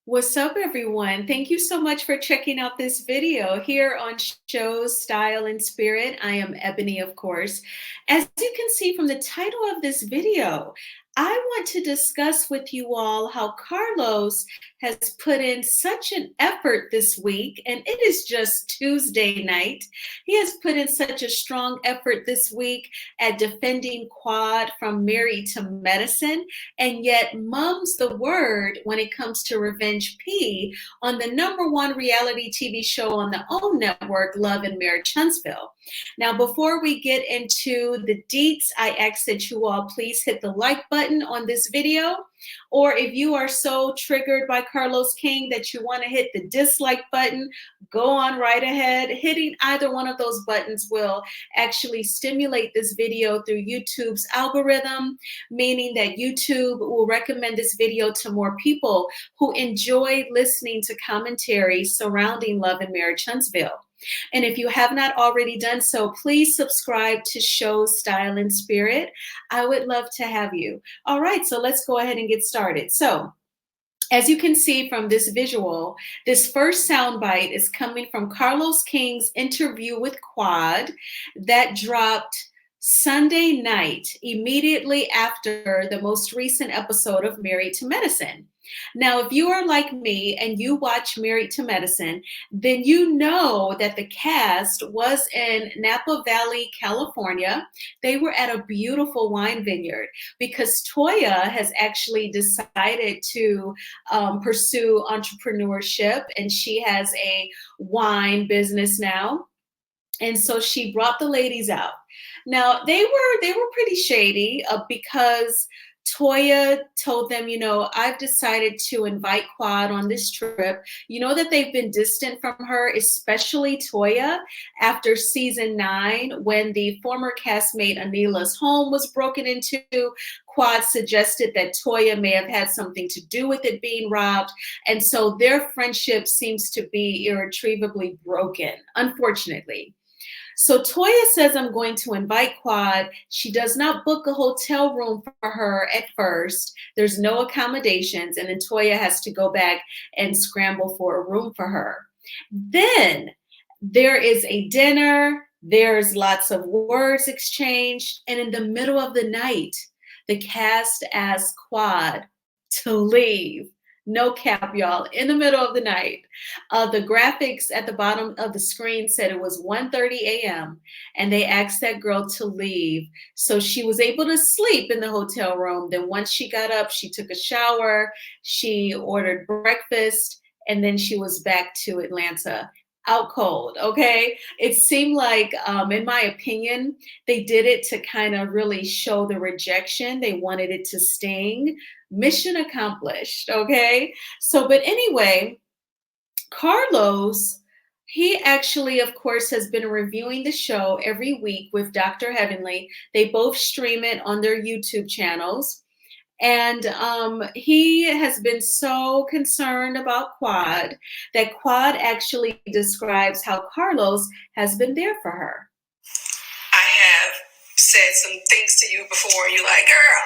What's up, everyone? Thank you so much for checking out this video here on Shows, Style, and Spirit. I am Ebony, of course. As you can see from the title of this video, I want to discuss with you all how Carlos has put in such an effort this week, and it is just Tuesday night. He has put in such a strong effort this week at defending Quad from Married to Medicine, and yet mum's the word when it comes to Revenge P on the #1 reality TV show on the OWN network, Love and Marriage Huntsville. Now, before we get into the deets, I ask that you all please hit the like button on this video, or if you are so triggered by Carlos King that you want to hit the dislike button, go on right ahead. Hitting either one of those buttons will actually stimulate this video through YouTube's algorithm, meaning that YouTube will recommend this video to more people who enjoy listening to commentary surrounding Love and Marriage Huntsville. And if you have not already done so, please subscribe to Shows, Style, and Spirit. I would love to have you. All right, so let's go ahead and get started. So, as you can see from this visual, this first soundbite is coming from Carlos King's interview with Quad that dropped Sunday night, immediately after the most recent episode of Married to Medicine. Now, if you are like me and you watch Married to Medicine, then you know that the cast was in Napa Valley, California. They were at a beautiful wine vineyard because Toya has actually decided to pursue entrepreneurship, and she has a wine business now. And so she brought the ladies out. Now they were pretty shady because Toya told them, I've decided to invite Quad on this trip. You know that they've been distant from her, especially Toya, after season 9, when the former castmate Anila's home was broken into. Quad suggested that Toya may have had something to do with it being robbed. And so their friendship seems to be irretrievably broken, unfortunately. So Toya says, I'm going to invite Quad. She does not book a hotel room for her at first. There's no accommodations. And then Toya has to go back and scramble for a room for her. Then there is a dinner. There's lots of words exchanged. And in the middle of the night, the cast asks Quad to leave. No cap, y'all. In the middle of the night. The graphics at the bottom of the screen said it was 1:30 a.m. and they asked that girl to leave. So she was able to sleep in the hotel room. Then once she got up, she took a shower, she ordered breakfast, and then she was back to Atlanta. Out cold, okay? It seemed like, in my opinion, they did it to kind of really show the rejection. They wanted it to sting. Mission accomplished, okay? So, but anyway, Carlos, he actually, of course, has been reviewing the show every week with Dr. Heavenly. They both stream it on their YouTube channels. And he has been so concerned about Quad that Quad actually describes how Carlos has been there for her. I have said some things to you before. You're like, girl,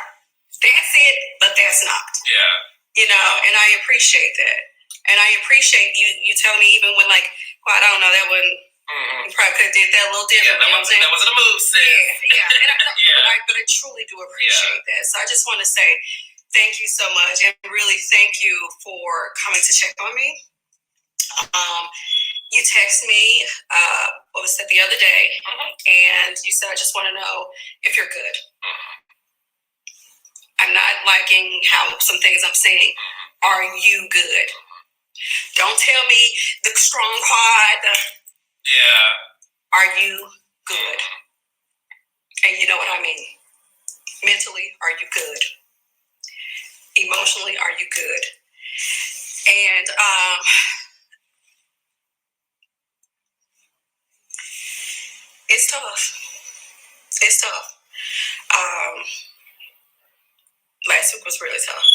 that's it, but that's not. Yeah. And I appreciate that. And I appreciate you telling me, even when, like, Quad, I don't know, that wasn't. You probably could have did that a little different. Yeah, that wasn't a move, sis. Yeah. But I truly do appreciate that. So I just want to say thank you so much, and really thank you for coming to check on me. You text me, what was that, the other day, and you said, I just want to know if you're good. I'm not liking how some things I'm saying. Are you good? Don't tell me the strong Quad. Yeah. Are you good? And you know what I mean. Mentally, are you good? Emotionally, are you good? And it's tough. It's tough. Last week was really tough.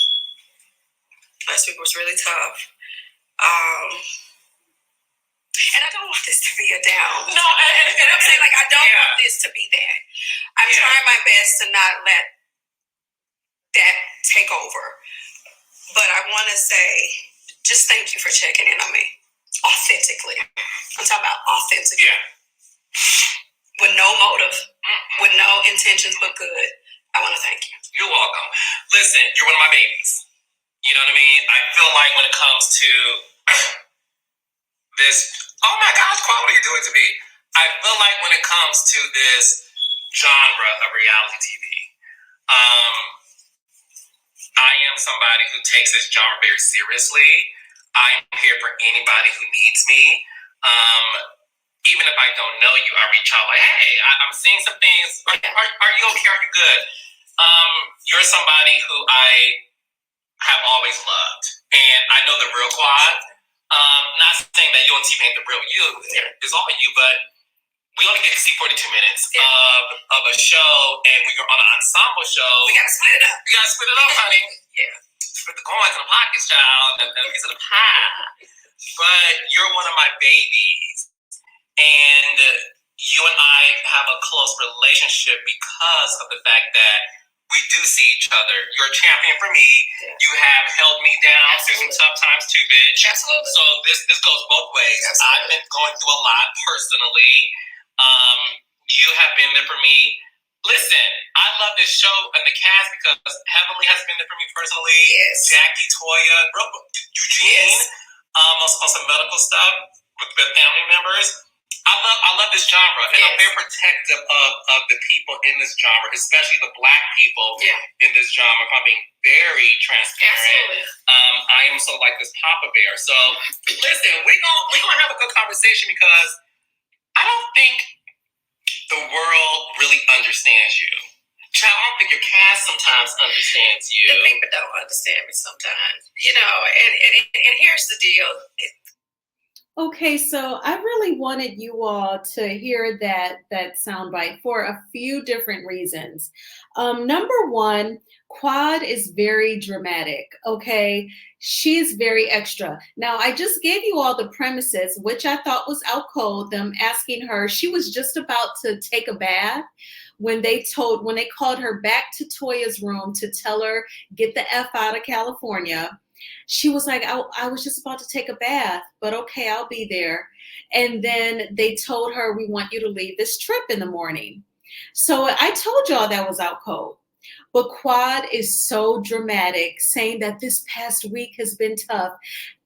And I don't want this to be a down. No, I'm saying, like, I don't want this to be that. I'm trying my best to not let that take over. But I want to say, just thank you for checking in on me authentically. I'm talking about authentically. Yeah. With no motive, with no intentions but good. I want to thank you. You're welcome. Listen, you're one of my babies. You know what I mean? I feel like when it comes to this, oh my gosh, Quan, what are you doing to me? I feel like when it comes to this genre of reality TV, I am somebody who takes this genre very seriously. I'm here for anybody who needs me. Even if I don't know you, I reach out like, hey, I'm seeing some things. Are you okay? Are you good? You're somebody who I have always loved. And I know the real Quad. Not saying that you and T ain't the real you. It's all you, but we only get to see 42 minutes of a show, and we are on an ensemble show. We got to split it up. You got to split it up, honey. Yeah. Split the coins in the pockets, child, and a piece of the pie. But you're one of my babies, and you and I have a close relationship because of the fact that we do see each other. You're a champion for me. Yeah. You have held me down through some tough times too, bitch. Absolutely. So this goes both ways. Absolutely. I've been going through a lot personally. You have been there for me. Listen, I love this show and the cast because Heavenly has been there for me personally. Yes. Jackie, Toya, Eugene, yes. On some medical stuff with family members. I love this genre, and I'm very protective of the people in this genre, especially the Black people in this genre. If I'm being very transparent, I am so like this Papa Bear. So listen, we're gonna have a good conversation because I don't think the world really understands you. Child, I don't think your cast sometimes understands you. The people don't understand me sometimes, and here's the deal. Okay, so I really wanted you all to hear that soundbite for a few different reasons. Number one, Quad is very dramatic. Okay, she's very extra. Now, I just gave you all the premises, which I thought was out cold. Them asking her, she was just about to take a bath when they called her back to Toya's room to tell her get the F out of California. She was like, I was just about to take a bath, but okay, I'll be there. And then they told her, we want you to leave this trip in the morning. So I told y'all that was out cold. But Quad is so dramatic, saying that this past week has been tough.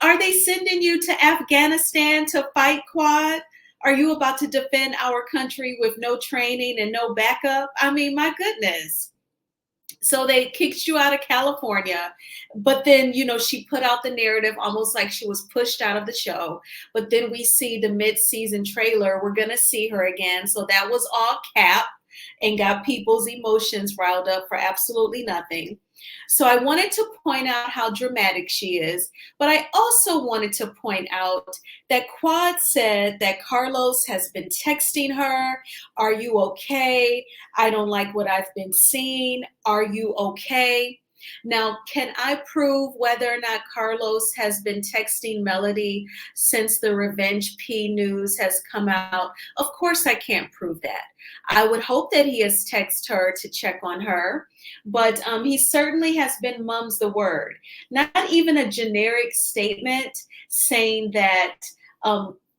Are they sending you to Afghanistan to fight, Quad? Are you about to defend our country with no training and no backup? I mean, my goodness. So they kicked you out of California, but then, she put out the narrative almost like she was pushed out of the show. But then we see the mid-season trailer. We're going to see her again. So that was all cap and got people's emotions riled up for absolutely nothing. So I wanted to point out how dramatic she is, but I also wanted to point out that Quad said that Carlos has been texting her. Are you okay? I don't like what I've been seeing. Are you okay? Now, can I prove whether or not Carlos has been texting Melody since the Revenge P news has come out? Of course, I can't prove that. I would hope that he has texted her to check on her, but he certainly has been mum's the word. Not even a generic statement saying that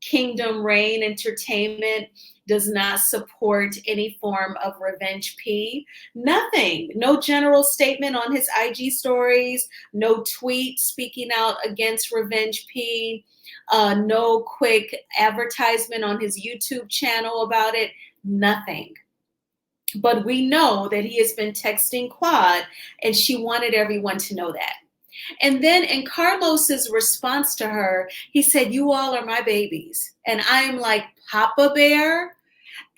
Kingdom Reign Entertainment does not support any form of Revenge P. Nothing. No general statement on his IG stories. No tweet speaking out against Revenge P. No quick advertisement on his YouTube channel about it. Nothing. But we know that he has been texting Quad, and she wanted everyone to know that. And then in Carlos's response to her, he said, you all are my babies. And I'm like, Papa Bear?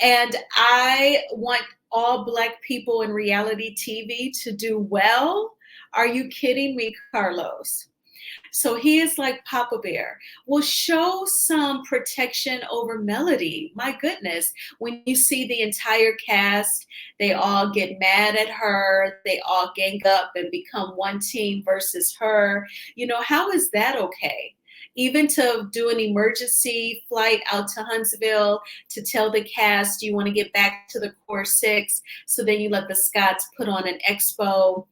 And I want all Black people in reality TV to do well? Are you kidding me, Carlos? So he is like Papa Bear. Well, show some protection over Melody. My goodness. When you see the entire cast, they all get mad at her. They all gang up and become one team versus her. How is that okay? Even to do an emergency flight out to Huntsville to tell the cast you want to get back to the Core 6. So then you let the Scotts put on an expo.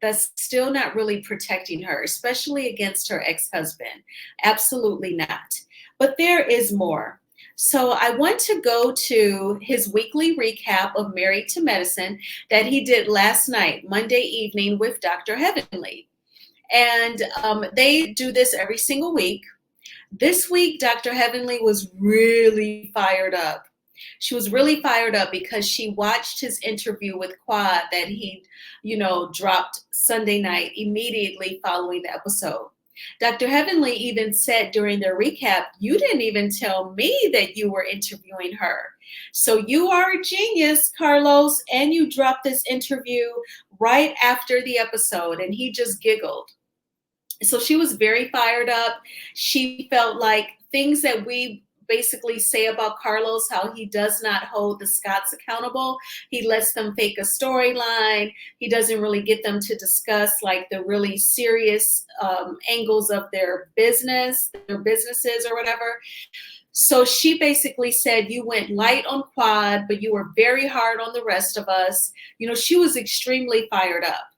that's still not really protecting her, especially against her ex-husband. Absolutely not. But there is more. So I want to go to his weekly recap of Married to Medicine that he did last night, Monday evening, with Dr. Heavenly. And they do this every single week. This week, Dr. Heavenly was really fired up. She was really fired up because she watched his interview with Quad that he, dropped Sunday night immediately following the episode. Dr. Heavenly even said during their recap, "You didn't even tell me that you were interviewing her. So you are a genius, Carlos, and you dropped this interview right after the episode." And he just giggled. So she was very fired up. She felt like things that we basically say about Carlos, how he does not hold the Scotts accountable. He lets them fake a storyline. He doesn't really get them to discuss like the really serious angles of their businesses or whatever. So she basically said, "You went light on Quad, but you were very hard on the rest of us." She was extremely fired up.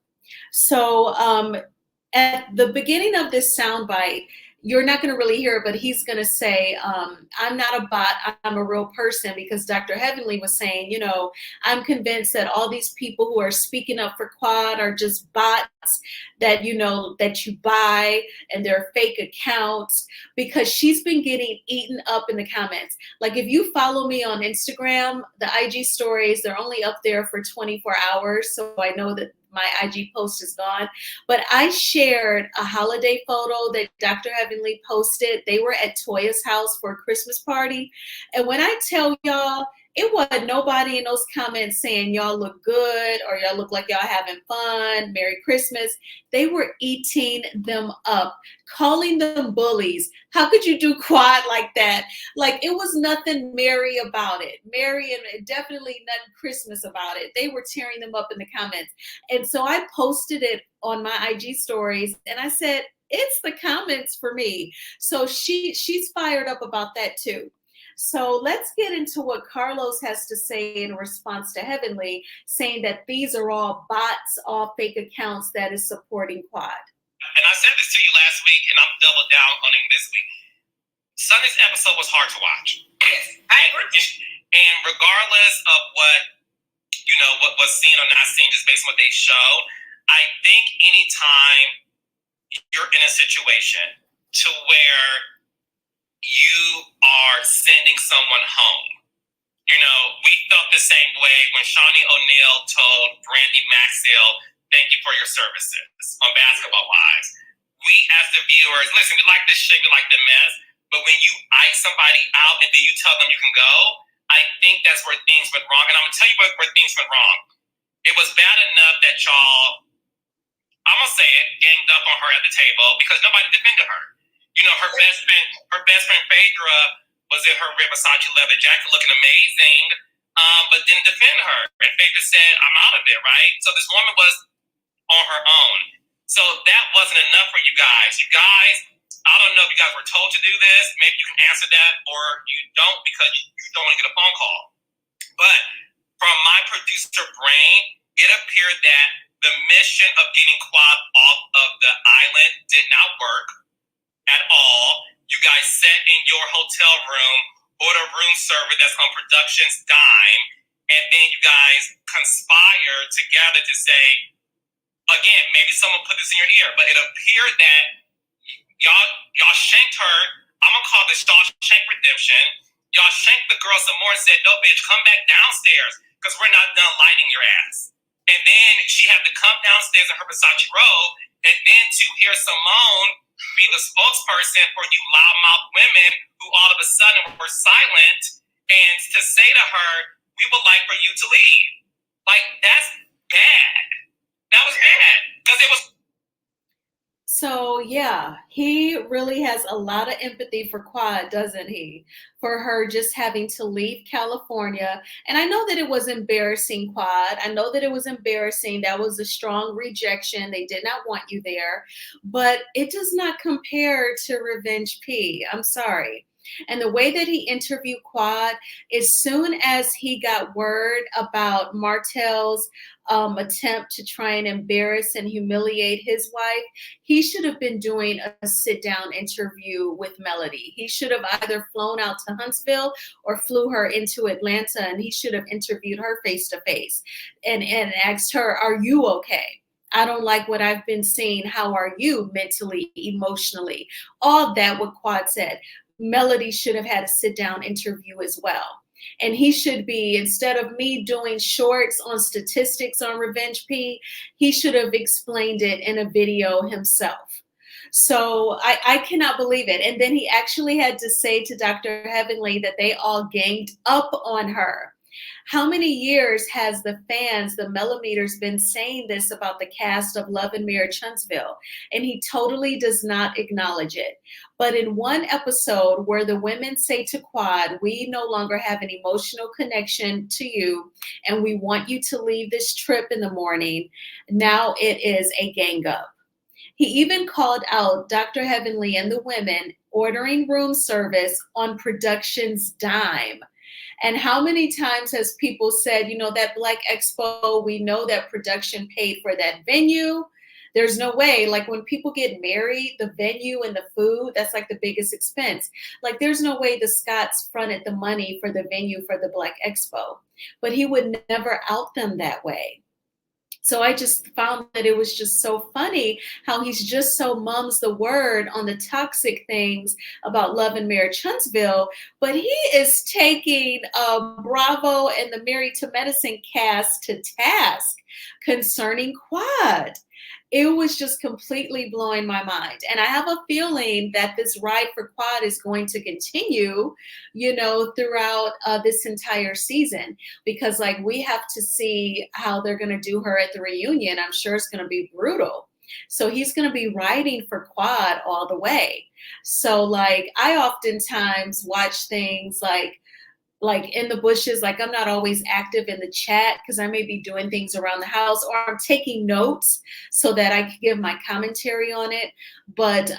So at the beginning of this soundbite, you're not going to really hear it, but he's going to say, "I'm not a bot, I'm a real person," because Dr. Heavenly was saying, "I'm convinced that all these people who are speaking up for Quad are just bots that, that you buy, and they're fake accounts," because she's been getting eaten up in the comments. Like, if you follow me on Instagram, the IG stories, they're only up there for 24 hours. So I know that my IG post is gone. But I shared a holiday photo that Dr. Heavenly posted. They were at Toya's house for a Christmas party. And when I tell y'all, it wasn't nobody in those comments saying y'all look good or y'all look like y'all having fun, Merry Christmas. They were eating them up, calling them bullies. How could you do Quad like that? Like, it was nothing merry about it. Merry and definitely nothing Christmas about it. They were tearing them up in the comments. And so I posted it on my IG stories and I said, it's the comments for me. So she's fired up about that too. So let's get into what Carlos has to say in response to Heavenly, saying that these are all bots, all fake accounts that is supporting Quad. And I said this to you last week, and I'm double down on it this week. Sunday's episode was hard to watch. Yes, I agree. And regardless of what was seen or not seen, just based on what they showed, I think anytime you're in a situation to where you are sending someone home. We felt the same way when Shawnee O'Neal told Brandy Maxwell, "Thank you for your services," on Basketball Wives. We, as the viewers, listen, we like this shit, we like the mess, but when you ice somebody out and then you tell them you can go, I think that's where things went wrong. And I'm going to tell you where things went wrong. It was bad enough that y'all, I'm going to say it, ganged up on her at the table because nobody defended her. Her best friend Phaedra was in her red Versace leather jacket looking amazing, but didn't defend her. And Phaedra said, "I'm out of it," right? So this woman was on her own. So that wasn't enough for you guys. You guys, I don't know if you guys were told to do this. Maybe you can answer that or you don't because you don't want to get a phone call. But from my producer brain, it appeared that the mission of getting Quad off of the island did not work at all. You guys sat in your hotel room, order room server that's on production's dime, and then you guys conspired together to say, again, maybe someone put this in your ear, but it appeared that y'all shanked her. I'm gonna call this Shawshank Redemption. Y'all shanked the girl some more and said, "No, bitch, come back downstairs because we're not done lighting your ass." And then she had to come downstairs in her Versace robe, and then to hear Simone be the spokesperson for you loudmouth women who all of a sudden were silent, and to say to her, "We would like for you to leave." Like, that's bad. That was bad because it was. So yeah, he really has a lot of empathy for Quad, doesn't he? For her just having to leave California. And I know that it was embarrassing, Quad. I know that it was embarrassing. That was a strong rejection. They did not want you there. But it does not compare to Revenge P. I'm sorry. And the way that he interviewed Quad, as soon as he got word about Martell's attempt to try and embarrass and humiliate his wife, he should have been doing a sit down interview with Melody. He should have either flown out to Huntsville or flew her into Atlanta, and he should have interviewed her face to face and asked her, "Are you okay? I don't like what I've been seeing. How are you mentally, emotionally?" All of that, what Quad said. Melody should have had a sit down interview as well. And he should be, instead of me doing shorts on statistics on Revenge P, he should have explained it in a video himself. So I cannot believe it. And then he actually had to say to Dr. Heavenly that they all ganged up on her. How many years has the fans, the millimeters, been saying this about the cast of Love and Marriage Huntsville? And he totally does not acknowledge it. But in one episode where the women say to Quad, "We no longer have an emotional connection to you, and we want you to leave this trip in the morning," now it is a gang up. He even called out Dr. Heavenly and the women ordering room service on production's dime. And how many times has people said, that Black Expo, we know that production paid for that venue. There's no way, like when people get married, the venue and the food, that's like the biggest expense. Like there's no way the Scotts fronted the money for the venue for the Black Expo. But he would never out them that way. So I just found that it was just so funny how he's just so mum's the word on the toxic things about Love and Marriage Huntsville, but he is taking Bravo and the Married to Medicine cast to task concerning Quad. It was just completely blowing my mind. And I have a feeling that this ride for Quad is going to continue, throughout this entire season, because like we have to see how they're going to do her at the reunion. I'm sure it's going to be brutal. So he's going to be riding for Quad all the way. So like I oftentimes watch things like in the bushes, like I'm not always active in the chat because I may be doing things around the house or I'm taking notes so that I can give my commentary on it. But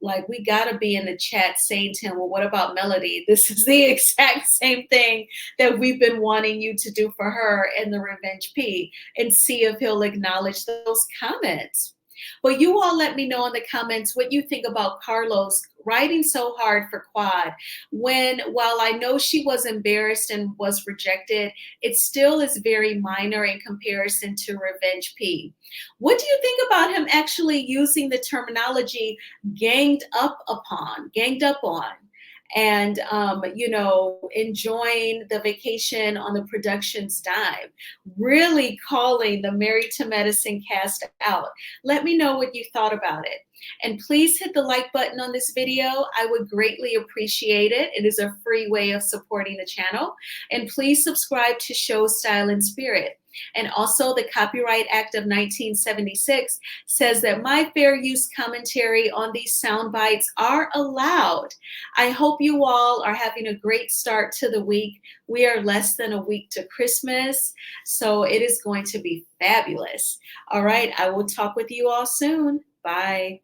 like we gotta be in the chat saying to him, "Well, what about Melody? This is the exact same thing that we've been wanting you to do for her in the Revenge P," and see if he'll acknowledge those comments. But you all let me know in the comments what you think about Carlos riding so hard for Quad when, while I know she was embarrassed and was rejected, it still is very minor in comparison to Revenge P. What do you think about him actually using the terminology ganged up on, and enjoying the vacation on the production's dime, really calling the Married to Medicine cast out? Let me know what you thought about it. And please hit the like button on this video. I would greatly appreciate it. It is a free way of supporting the channel. And please subscribe to Show Style and Spirit. And also the Copyright Act of 1976 says that my fair use commentary on these sound bites are allowed. I hope you all are having a great start to the week. We are less than a week to Christmas, so it is going to be fabulous. All right, I will talk with you all soon. Bye.